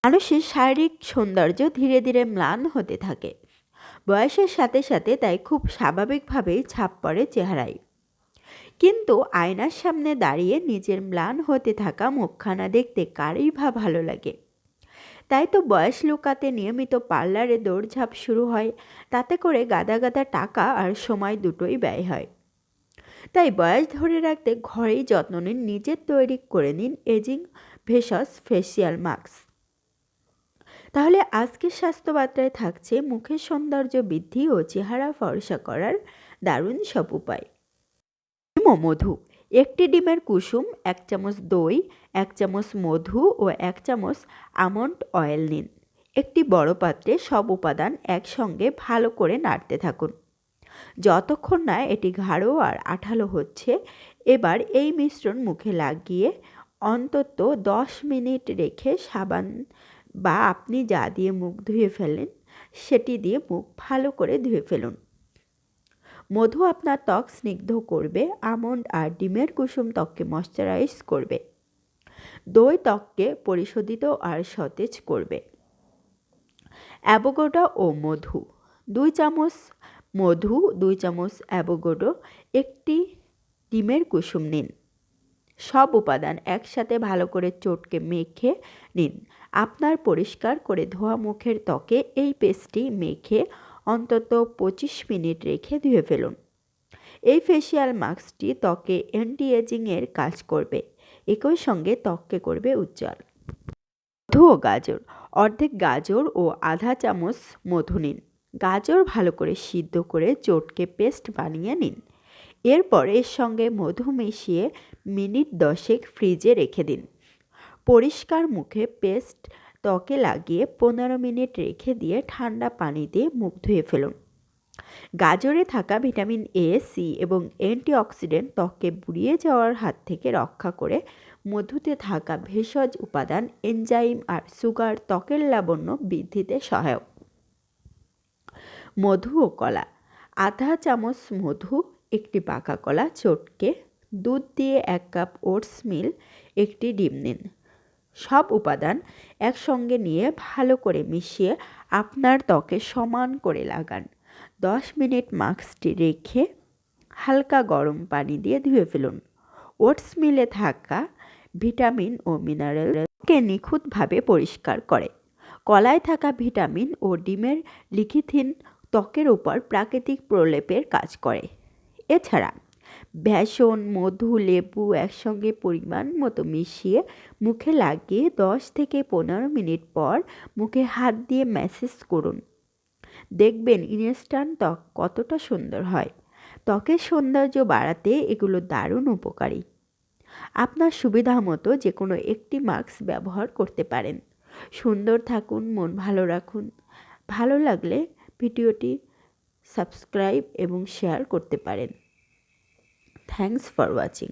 মানুষের শারীরিক সৌন্দর্য ধীরে ধীরে ম্লান হতে থাকে। বয়সের সাথে সাথে তাই খুব স্বাভাবিকভাবেই ছাপ পড়ে চেহারায়। কিন্তু আয়নার সামনে দাঁড়িয়ে নিজের ম্লান হতে থাকা মুখখানা দেখতে কারই বা ভালো লাগে। তাই তো বয়স লুকাতে নিয়মিত পার্লারে দৌড়ঝাঁপ শুরু হয়। তাতে করে গাদা গাদা টাকা আর সময় দুটোই ব্যয় হয়। তাই বয়স ধরে রাখতে ঘরেই যত্ন নিন, নিজের তৈরি করে নিন এজিং ভেষজ ফেসিয়াল মাস্ক। তাহলে আজকের স্বাস্থ্য বার্তায় থাকছে মুখের সৌন্দর্য বৃদ্ধি ও চেহারা ফর্সা করার দারুণ সব উপায়। ডিম ও মধু। একটি ডিমের কুসুম, 1 চামচ দই, 1 চামচ মধু ও 1 চামচ আমন্ড অয়েল নিন। একটি বড় পাত্রে সব উপাদান একসঙ্গে ভালো করে নাড়তে থাকুন যতক্ষণ না এটি গাঢ় আর আঠালো হচ্ছে। এবার এই মিশ্রণ মুখে লাগিয়ে অন্তত 10 মিনিট রেখে সাবান বা আপনি যা দিয়ে মুখ ধুয়ে ফেলেন সেটি দিয়ে মুখ ভালো করে ধুয়ে ফেলুন। মধু আপনার ত্বক স্নিগ্ধ করবে, আমন্ড আর ডিমের কুসুম ত্বককে ময়শ্চারাইজ করবে, দই ত্বককে পরিশোধিত আর সতেজ করবে। অ্যাভোকাডো ও মধু। 2 চামচ মধু, 2 চামচ অ্যাভোকাডো, একটি ডিমের কুসুম নিন। সব উপাদান একসাথে ভালো করে চটকে মেখে নিন। আপনার পরিষ্কার করে ধোয়া মুখের ত্বকে এই পেস্টটি মেখে অন্তত 25 মিনিট রেখে ধুয়ে ফেলুন। এই ফেসিয়াল মাস্কটি ত্বকে অ্যান্টি এজিংয়ের কাজ করবে, একই সঙ্গে ত্বককে করবে উজ্জ্বল। মধু ও গাজর। অর্ধেক গাজর ও আধা চামচ মধু নিন। গাজর ভালো করে সিদ্ধ করে চটকে পেস্ট বানিয়ে নিন। এরপর এর সঙ্গে মধু মিশিয়ে মিনিট 10 ফ্রিজে রেখে দিন। পরিষ্কার মুখে পেস্ট ত্বকে লাগিয়ে 15 মিনিট রেখে দিয়ে ঠান্ডা পানি দিয়ে মুখ ধুয়ে ফেলুন। গাজরে থাকা ভিটামিন এ, সি এবং অ্যান্টিঅক্সিডেন্ট ত্বককে বুড়িয়ে যাওয়ার হাত থেকে রক্ষা করে। মধুতে থাকা ভেষজ উপাদান, এনজাইম আর সুগার ত্বকের লাবণ্য বৃদ্ধিতে সহায়ক। মধু ও কলা। আধা চামচ মধু, একটি পাকা কলা চটকে দুধ দিয়ে 1 কাপ ওটস মিল, একটি ডিম নিন। সব উপাদান একসঙ্গে নিয়ে ভালো করে মিশিয়ে আপনার ত্বকে সমান করে লাগান। 10 মিনিট মাস্কটি রেখে হালকা গরম পানি দিয়ে ধুয়ে ফেলুন। ওটস মিলে থাকা ভিটামিন ও মিনারেলকে নিখুঁতভাবে পরিষ্কার করে। কলায় থাকা ভিটামিন ও ডিমের লিখিথিন ত্বকের উপর প্রাকৃতিক প্রলেপের কাজ করে। এছাড়া বেসন, মধু, লেবু একসঙ্গে পরিমাণ মতো মিশিয়ে মুখে লাগিয়ে 10 থেকে 15 মিনিট পর মুখে হাত দিয়ে ম্যাসেজ করুন। দেখবেন ইনস্ট্যান্ট ত্বক কতটা সুন্দর হয়। ত্বকের সৌন্দর্য বাড়াতে এগুলো দারুণ উপকারী। আপনার সুবিধা মতো যে কোনো একটি মাস্ক ব্যবহার করতে পারেন। সুন্দর থাকুন, মন ভালো রাখুন। ভালো লাগলে ভিডিওটি সাবস্ক্রাইব এবং শেয়ার করতে পারেন। Thanks for watching.